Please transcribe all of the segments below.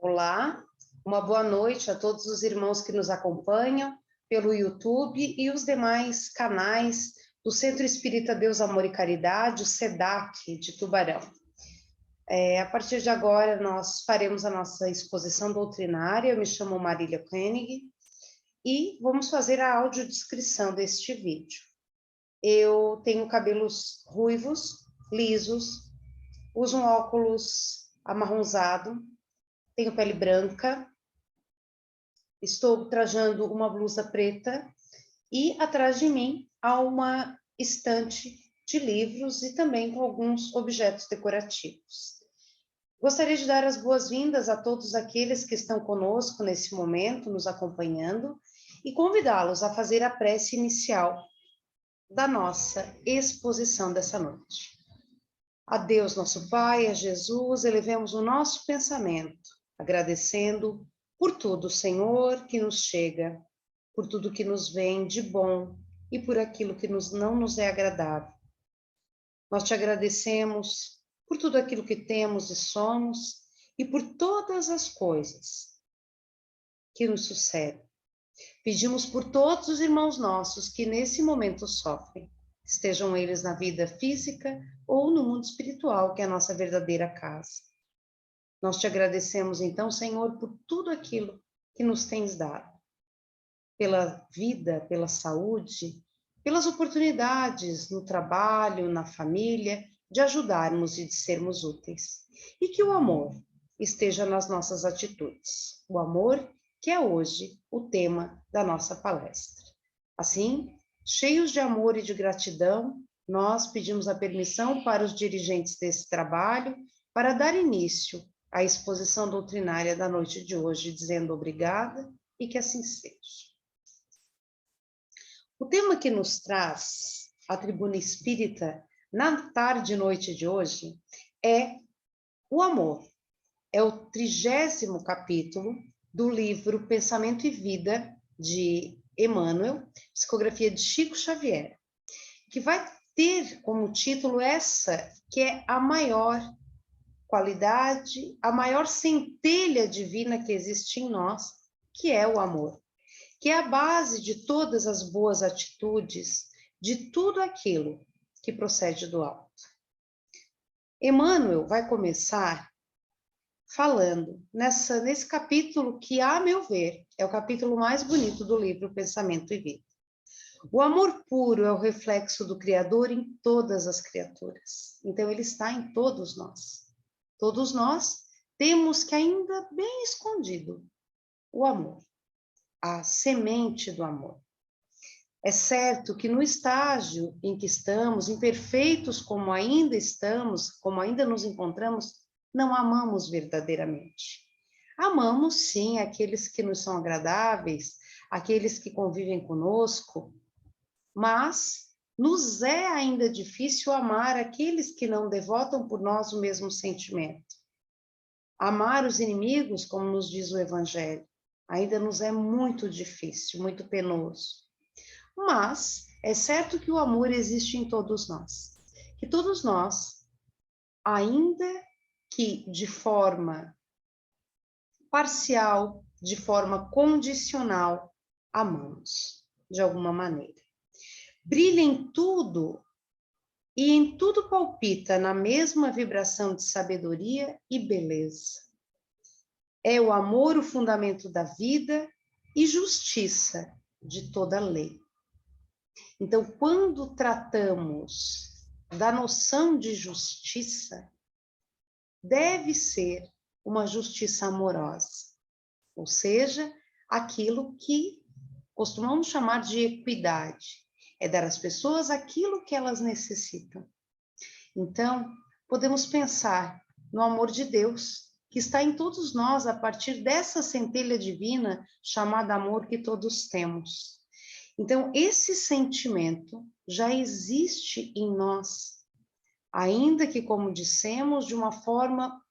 Olá, uma boa noite a todos os irmãos que nos acompanham pelo YouTube e os demais canais do Centro Espírita Deus, Amor e Caridade, o SEDAC de Tubarão. A partir de agora, nós faremos a nossa exposição doutrinária. Eu me chamo Marília Koenig e vamos fazer a audiodescrição deste vídeo. Eu tenho cabelos ruivos, lisos, uso um óculos amarronzado, tenho pele branca, estou trajando uma blusa preta e atrás de mim há uma estante de livros e também com alguns objetos decorativos. Gostaria de dar as boas-vindas a todos aqueles que estão conosco nesse momento, nos acompanhando, e convidá-los a fazer a prece inicial da nossa exposição dessa noite. A Deus, nosso Pai, a Jesus, elevemos o nosso pensamento, agradecendo por tudo, Senhor, que nos chega, por tudo que nos vem de bom e por aquilo que não nos é agradável. Nós te agradecemos por tudo aquilo que temos e somos e por todas as coisas que nos sucedem. Pedimos por todos os irmãos nossos que nesse momento sofrem, estejam eles na vida física ou no mundo espiritual, que é a nossa verdadeira casa. Nós te agradecemos, então, Senhor, por tudo aquilo que nos tens dado, pela vida, pela saúde, pelas oportunidades no trabalho, na família, de ajudarmos e de sermos úteis. E que o amor esteja nas nossas atitudes. O amor que é hoje o tema da nossa palestra. Assim, cheios de amor e de gratidão, nós pedimos a permissão para os dirigentes desse trabalho para dar início à exposição doutrinária da noite de hoje, dizendo obrigada e que assim seja. O tema que nos traz a Tribuna Espírita na tarde e noite de hoje é o amor. É o 30º capítulo do livro Pensamento e Vida, de Emmanuel, psicografia de Chico Xavier, que vai ter como título essa, que é a maior qualidade, a maior centelha divina que existe em nós, que é o amor, que é a base de todas as boas atitudes, de tudo aquilo que procede do alto. Emmanuel vai começar falando nesse capítulo que, a meu ver, é o capítulo mais bonito do livro Pensamento e Vida. O amor puro é o reflexo do Criador em todas as criaturas. Então, ele está em todos nós. Todos nós temos que ainda bem escondido o amor, a semente do amor. É certo que no estágio em que estamos, imperfeitos como ainda estamos, como ainda nos encontramos, não amamos verdadeiramente. Amamos, sim, aqueles que nos são agradáveis, aqueles que convivem conosco, mas nos é ainda difícil amar aqueles que não devotam por nós o mesmo sentimento. Amar os inimigos, como nos diz o Evangelho, ainda nos é muito difícil, muito penoso. Mas é certo que o amor existe em todos nós, que todos nós, ainda que de forma parcial, de forma condicional, amamos, de alguma maneira. Brilha em tudo e em tudo palpita na mesma vibração de sabedoria e beleza. É o amor o fundamento da vida e justiça de toda lei. Então, quando tratamos da noção de justiça, deve ser uma justiça amorosa, ou seja, aquilo que costumamos chamar de equidade, é dar às pessoas aquilo que elas necessitam. Então, podemos pensar no amor de Deus, que está em todos nós a partir dessa centelha divina chamada amor que todos temos. Então, esse sentimento já existe em nós, ainda que, como dissemos, de uma forma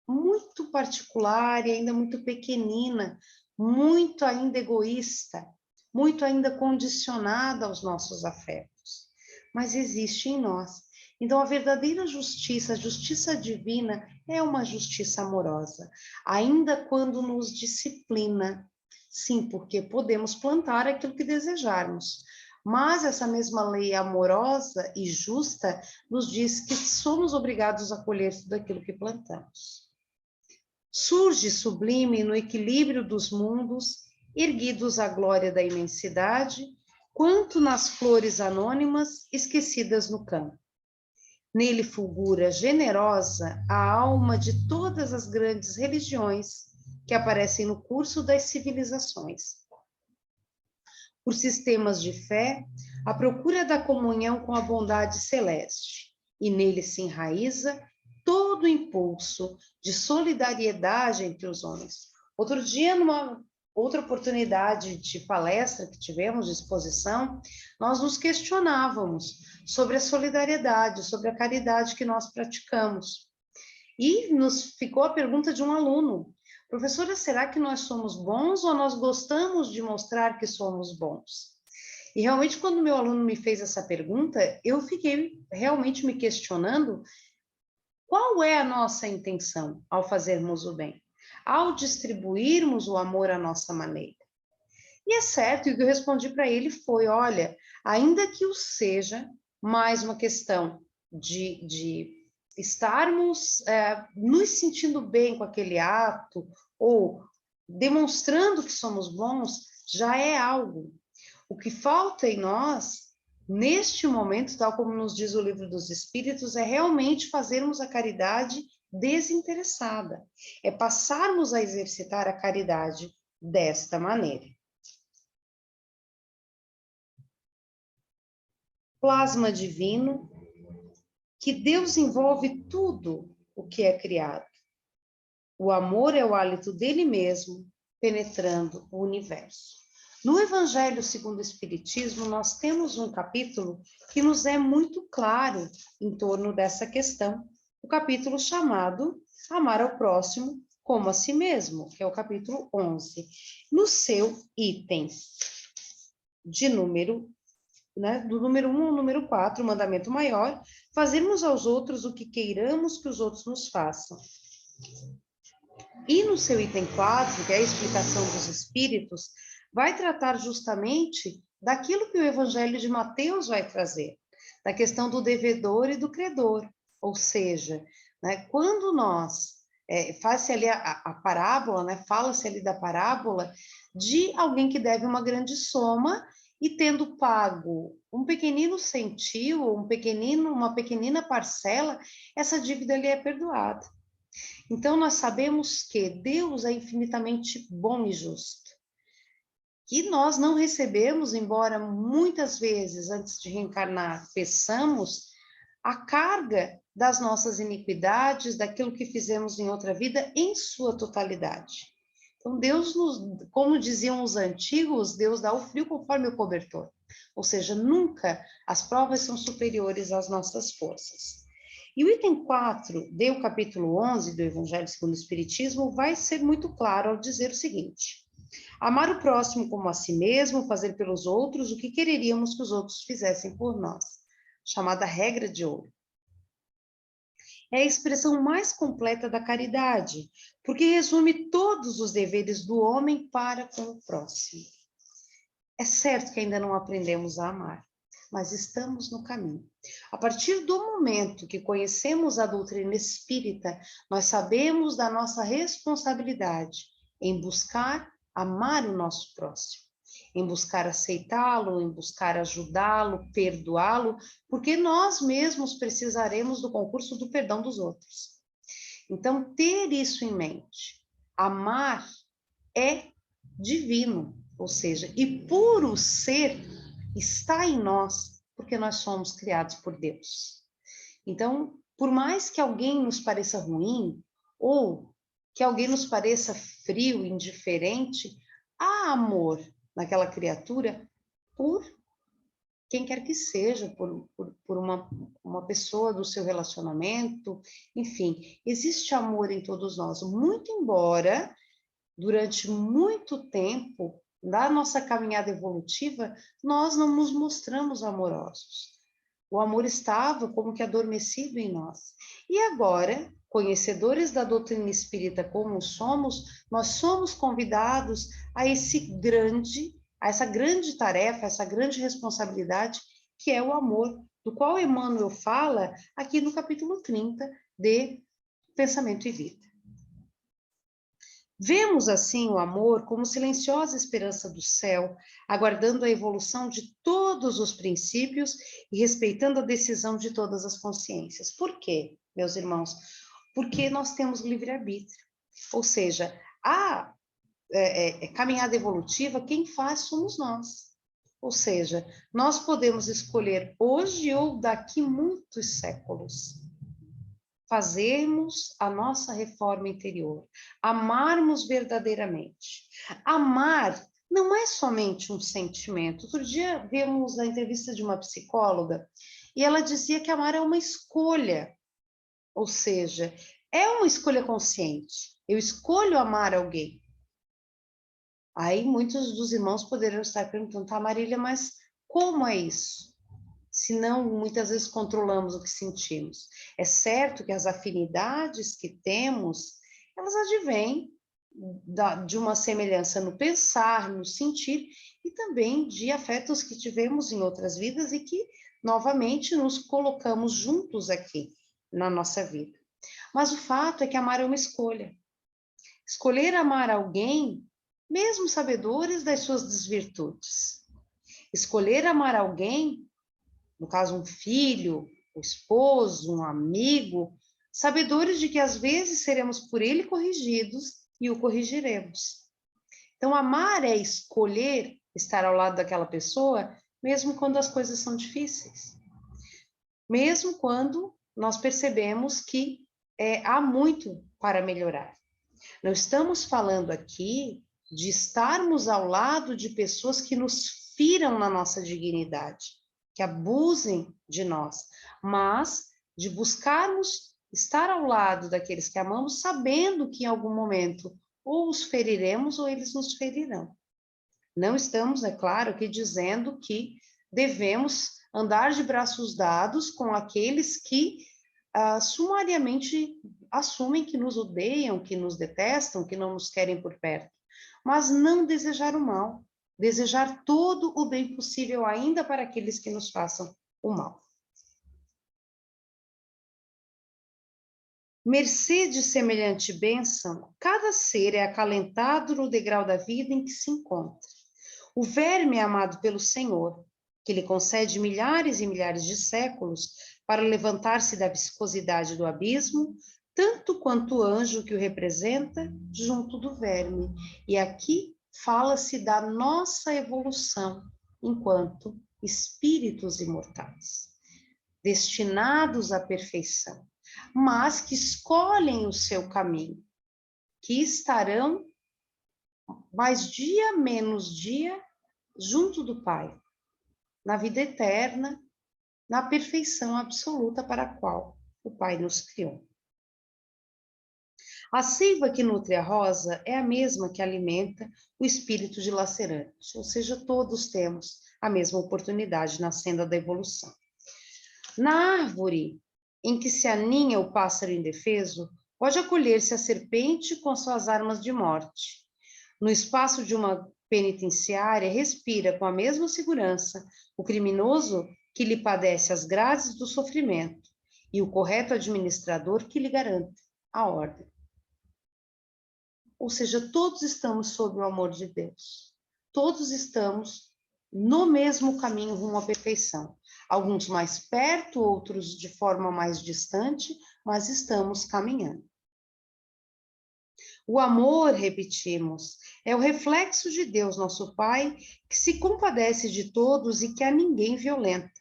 muito particular e ainda muito pequenina, muito ainda egoísta, muito ainda condicionada aos nossos afetos. Mas existe em nós. Então, a verdadeira justiça, a justiça divina, é uma justiça amorosa, ainda quando nos disciplina. Sim, porque podemos plantar aquilo que desejarmos, mas essa mesma lei amorosa e justa nos diz que somos obrigados a colher tudo aquilo que plantamos. Surge sublime no equilíbrio dos mundos, erguidos à glória da imensidade, quanto nas flores anônimas esquecidas no campo. Nele fulgura generosa a alma de todas as grandes religiões que aparecem no curso das civilizações. Por sistemas de fé, a procura da comunhão com a bondade celeste, e nele se enraiza todo o impulso de solidariedade entre os homens. Outro dia, numa outra oportunidade de palestra que tivemos, de exposição, nós nos questionávamos sobre a solidariedade, sobre a caridade que nós praticamos. E nos ficou a pergunta de um aluno: professora, será que nós somos bons ou nós gostamos de mostrar que somos bons? E realmente, quando meu aluno me fez essa pergunta, eu fiquei realmente me questionando qual é a nossa intenção ao fazermos o bem, ao distribuirmos o amor à nossa maneira. E é certo, e o que eu respondi para ele foi: olha, ainda que o seja mais uma questão de estarmos nos sentindo bem com aquele ato, ou demonstrando que somos bons, já é algo. O que falta em nós, neste momento, tal como nos diz o Livro dos Espíritos, é realmente fazermos a caridade desinteressada, é passarmos a exercitar a caridade desta maneira. Plasma divino, que Deus envolve tudo o que é criado. O amor é o hálito dele mesmo, penetrando o universo. No Evangelho segundo o Espiritismo, nós temos um capítulo que nos é muito claro em torno dessa questão, o capítulo chamado Amar ao Próximo como a si mesmo, que é o capítulo 11. No seu item de número do número 1 ao número 4, o mandamento maior, fazermos aos outros o que queiramos que os outros nos façam. E no seu item 4, que é a explicação dos espíritos, vai tratar justamente daquilo que o Evangelho de Mateus vai trazer, da questão do devedor e do credor. Ou seja, né, quando nós faz-se ali a parábola, né, fala-se ali da parábola de alguém que deve uma grande soma e tendo pago um pequenino centil, uma pequenina parcela, essa dívida ali é perdoada. Então, nós sabemos que Deus é infinitamente bom e justo. Que nós não recebemos, embora muitas vezes, antes de reencarnar, peçamos, a carga das nossas iniquidades, daquilo que fizemos em outra vida, em sua totalidade. Então, Deus como diziam os antigos, Deus dá o frio conforme o cobertor. Ou seja, nunca as provas são superiores às nossas forças. E o item 4 do capítulo 11 do Evangelho segundo o Espiritismo vai ser muito claro ao dizer o seguinte: amar o próximo como a si mesmo, fazer pelos outros o que quereríamos que os outros fizessem por nós, chamada regra de ouro. É a expressão mais completa da caridade, porque resume todos os deveres do homem para com o próximo. É certo que ainda não aprendemos a amar, mas estamos no caminho. A partir do momento que conhecemos a doutrina espírita, nós sabemos da nossa responsabilidade em buscar amar o nosso próximo, em buscar aceitá-lo, em buscar ajudá-lo, perdoá-lo, porque nós mesmos precisaremos do concurso do perdão dos outros. Então, ter isso em mente, amar é divino, ou seja, e puro ser está em nós, porque nós somos criados por Deus. Então, por mais que alguém nos pareça ruim, ou que alguém nos pareça frio, indiferente, há amor naquela criatura por quem quer que seja, por uma pessoa do seu relacionamento, enfim, existe amor em todos nós, muito embora durante muito tempo da nossa caminhada evolutiva, nós não nos mostramos amorosos. O amor estava como que adormecido em nós. E agora, conhecedores da doutrina espírita como somos, nós somos convidados a essa grande tarefa, essa grande responsabilidade, que é o amor, do qual Emmanuel fala aqui no capítulo 30 de Pensamento e Vida. Vemos, assim, o amor como silenciosa esperança do céu, aguardando a evolução de todos os princípios e respeitando a decisão de todas as consciências. Por quê, meus irmãos? Porque nós temos livre-arbítrio. Ou seja, a caminhada evolutiva, quem faz somos nós. Ou seja, nós podemos escolher hoje ou daqui muitos séculos fazermos a nossa reforma interior, amarmos verdadeiramente. Amar não é somente um sentimento. Outro dia vimos a entrevista de uma psicóloga e ela dizia que amar é uma escolha, ou seja, é uma escolha consciente. Eu escolho amar alguém. Aí muitos dos irmãos poderão estar perguntando, tá, Marília, mas como é isso? Se não, muitas vezes controlamos o que sentimos. É certo que as afinidades que temos, elas advêm de uma semelhança no pensar, no sentir, e também de afetos que tivemos em outras vidas e que, novamente, nos colocamos juntos aqui na nossa vida. Mas o fato é que amar é uma escolha. Escolher amar alguém, mesmo sabedores das suas desvirtudes. Escolher amar alguém, no caso um filho, um esposo, um amigo, sabedores de que às vezes seremos por ele corrigidos e o corrigiremos. Então, amar é escolher estar ao lado daquela pessoa, mesmo quando as coisas são difíceis. Mesmo quando nós percebemos que há muito para melhorar. Não estamos falando aqui de estarmos ao lado de pessoas que nos firam na nossa dignidade, que abusem de nós, mas de buscarmos estar ao lado daqueles que amamos, sabendo que em algum momento ou os feriremos ou eles nos ferirão. Não estamos, é claro, aqui dizendo que devemos andar de braços dados com aqueles que sumariamente assumem que nos odeiam, que nos detestam, que não nos querem por perto, mas não desejar o mal, desejar todo o bem possível ainda para aqueles que nos façam o mal. Mercê de semelhante bênção, cada ser é acalentado no degrau da vida em que se encontra. O verme é amado pelo Senhor, que lhe concede milhares e milhares de séculos para levantar-se da viscosidade do abismo, tanto quanto o anjo que o representa junto do verme. E aqui fala-se da nossa evolução enquanto espíritos imortais, destinados à perfeição, mas que escolhem o seu caminho, que estarão mais dia menos dia junto do Pai, na vida eterna, na perfeição absoluta para a qual o Pai nos criou. A seiva que nutre a rosa é a mesma que alimenta o espírito dilacerante, ou seja, todos temos a mesma oportunidade na senda da evolução. Na árvore em que se aninha o pássaro indefeso, pode acolher-se a serpente com suas armas de morte. No espaço de uma penitenciária, respira com a mesma segurança o criminoso que lhe padece as grades do sofrimento e o correto administrador que lhe garante a ordem. Ou seja, todos estamos sob o amor de Deus. Todos estamos no mesmo caminho rumo à perfeição. Alguns mais perto, outros de forma mais distante, mas estamos caminhando. O amor, repetimos, é o reflexo de Deus, nosso Pai, que se compadece de todos e que a ninguém violenta.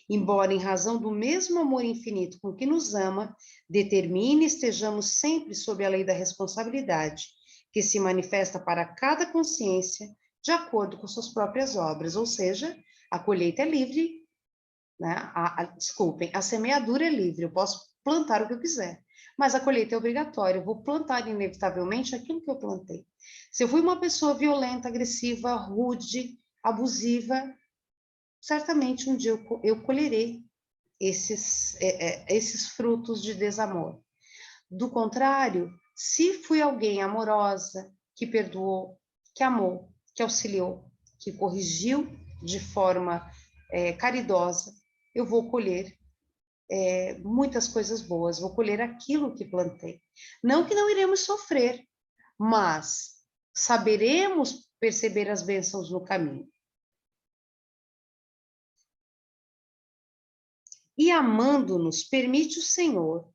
Embora, em razão do mesmo amor infinito com que nos ama, determine estejamos sempre sob a lei da responsabilidade, que se manifesta para cada consciência de acordo com suas próprias obras, ou seja, a colheita é livre, né? Desculpem, a semeadura é livre, eu posso plantar o que eu quiser, mas a colheita é obrigatória, eu vou plantar inevitavelmente aquilo que eu plantei. Se eu fui uma pessoa violenta, agressiva, rude, abusiva, certamente um dia eu colherei esses frutos de desamor. Do contrário, se fui alguém amorosa, que perdoou, que amou, que auxiliou, que corrigiu de forma caridosa, eu vou colher muitas coisas boas, vou colher aquilo que plantei. Não que não iremos sofrer, mas saberemos perceber as bênçãos no caminho. E amando-nos, permite o Senhor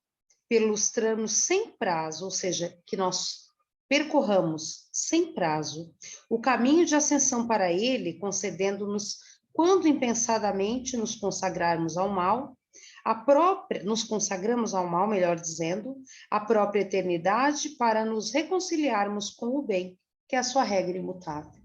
pelos tramos sem prazo, ou seja, que nós percorramos sem prazo o caminho de ascensão para Ele, concedendo-nos, quando impensadamente nos consagrarmos ao mal, nos consagramos ao mal, melhor dizendo, a própria eternidade para nos reconciliarmos com o bem, que é a sua regra imutável.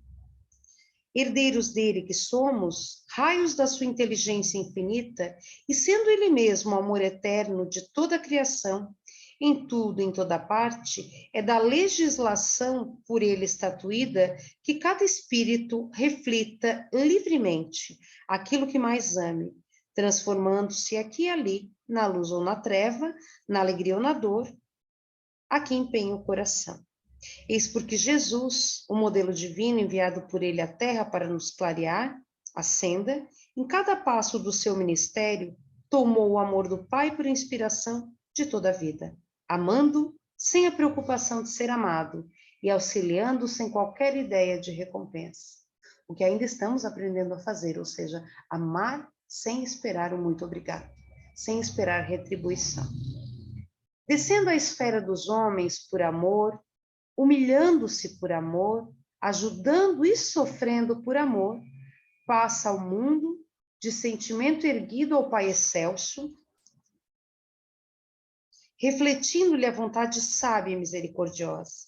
Herdeiros dele que somos, raios da sua inteligência infinita, e sendo ele mesmo o amor eterno de toda a criação, em tudo, em toda parte, é da legislação por ele estatuída que cada espírito reflita livremente aquilo que mais ame, transformando-se aqui e ali, na luz ou na treva, na alegria ou na dor, a que empenha o coração. Eis porque Jesus, o modelo divino enviado por ele à Terra para nos clarear a senda, em cada passo do seu ministério, tomou o amor do Pai por inspiração de toda a vida, amando sem a preocupação de ser amado e auxiliando sem qualquer ideia de recompensa. O que ainda estamos aprendendo a fazer, ou seja, amar sem esperar um muito obrigado, sem esperar retribuição. Descendo à esfera dos homens por amor, humilhando-se por amor, ajudando e sofrendo por amor, passa ao mundo de sentimento erguido ao Pai Excelso, refletindo-lhe a vontade sábia e misericordiosa.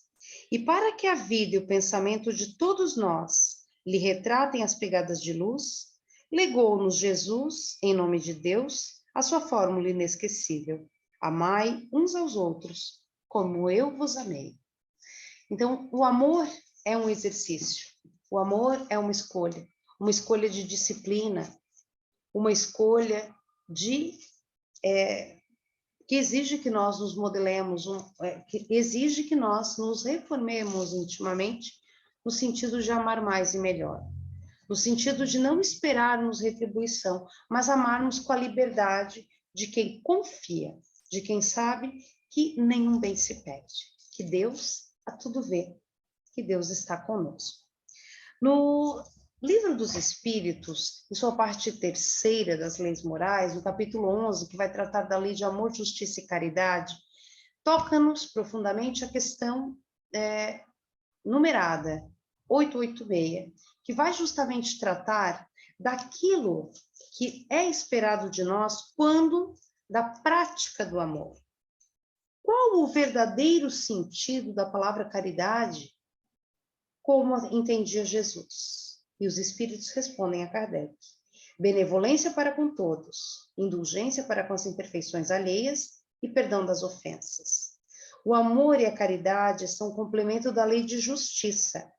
E para que a vida e o pensamento de todos nós lhe retratem as pegadas de luz, legou-nos Jesus, em nome de Deus, a sua fórmula inesquecível: amai uns aos outros, como eu vos amei. Então, o amor é um exercício, o amor é uma escolha de disciplina, uma escolha que exige que nós nos modelemos, que exige que nós nos reformemos intimamente, no sentido de amar mais e melhor, no sentido de não esperarmos retribuição, mas amarmos com a liberdade de quem confia, de quem sabe que nenhum bem se perde, que Deus a tudo vê, que Deus está conosco. No Livro dos Espíritos, em sua parte terceira das leis morais, no capítulo 11, que vai tratar da lei de amor, justiça e caridade, toca-nos profundamente a questão numerada 886, que vai justamente tratar daquilo que é esperado de nós quando da prática do amor. Qual o verdadeiro sentido da palavra caridade, como entendia Jesus? E os espíritos respondem a Kardec: benevolência para com todos, indulgência para com as imperfeições alheias e perdão das ofensas. O amor e a caridade são complemento da lei de justiça,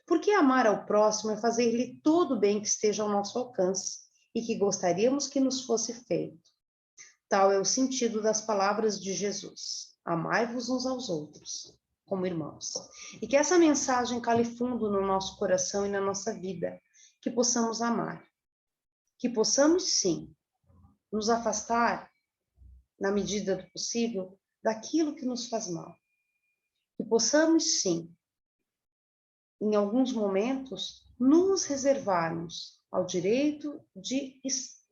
porque amar ao próximo é fazer-lhe todo o bem que esteja ao nosso alcance e que gostaríamos que nos fosse feito. Tal é o sentido das palavras de Jesus: amai-vos uns aos outros, como irmãos. E que essa mensagem cale fundo no nosso coração e na nossa vida, que possamos amar, que possamos, sim, nos afastar, na medida do possível, daquilo que nos faz mal. Que possamos, sim, em alguns momentos, nos reservarmos ao direito de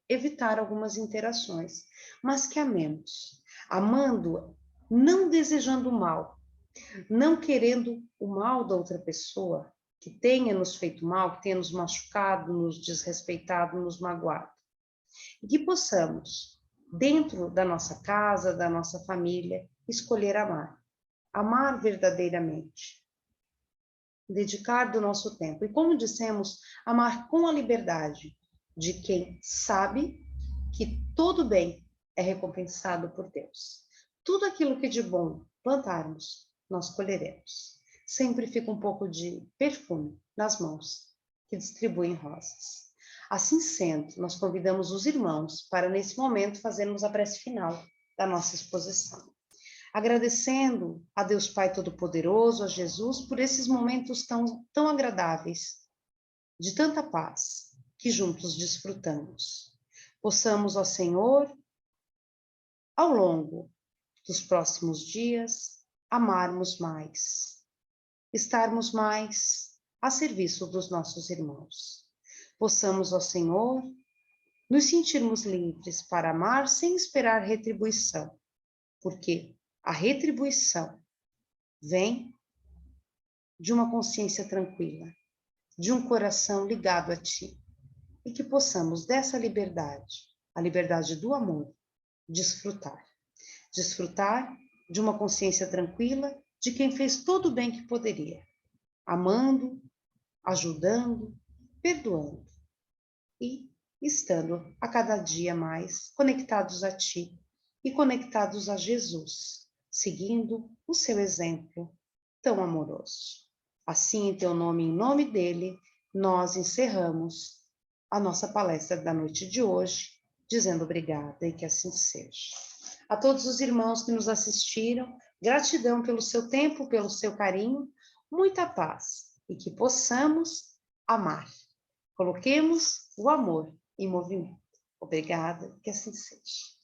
evitar algumas interações, mas que amemos, amando, não desejando o mal, não querendo o mal da outra pessoa, que tenha nos feito mal, que tenha nos machucado, nos desrespeitado, nos magoado. E que possamos, dentro da nossa casa, da nossa família, escolher amar. Amar verdadeiramente. Dedicar do nosso tempo. E como dissemos, amar com a liberdade de quem sabe que todo bem é recompensado por Deus. Tudo aquilo que de bom plantarmos, nós colheremos. Sempre fica um pouco de perfume nas mãos que distribuem rosas. Assim sendo, nós convidamos os irmãos para, nesse momento, fazermos a prece final da nossa exposição. Agradecendo a Deus Pai Todo-Poderoso, a Jesus, por esses momentos tão agradáveis, de tanta paz, que juntos desfrutamos. Possamos, ó Senhor, ao longo dos próximos dias, amarmos mais, estarmos mais a serviço dos nossos irmãos. Possamos, ó Senhor, nos sentirmos livres para amar sem esperar retribuição, porque a retribuição vem de uma consciência tranquila, de um coração ligado a Ti, e que possamos dessa liberdade, a liberdade do amor, desfrutar. Desfrutar de uma consciência tranquila de quem fez todo o bem que poderia, amando, ajudando, perdoando e estando a cada dia mais conectados a Ti e conectados a Jesus, seguindo o seu exemplo tão amoroso. Assim, em Teu nome, em nome dele, nós encerramos a nossa palestra da noite de hoje, dizendo obrigada e que assim seja. A todos os irmãos que nos assistiram, gratidão pelo seu tempo, pelo seu carinho, muita paz e que possamos amar. Coloquemos o amor em movimento. Obrigada, que assim seja.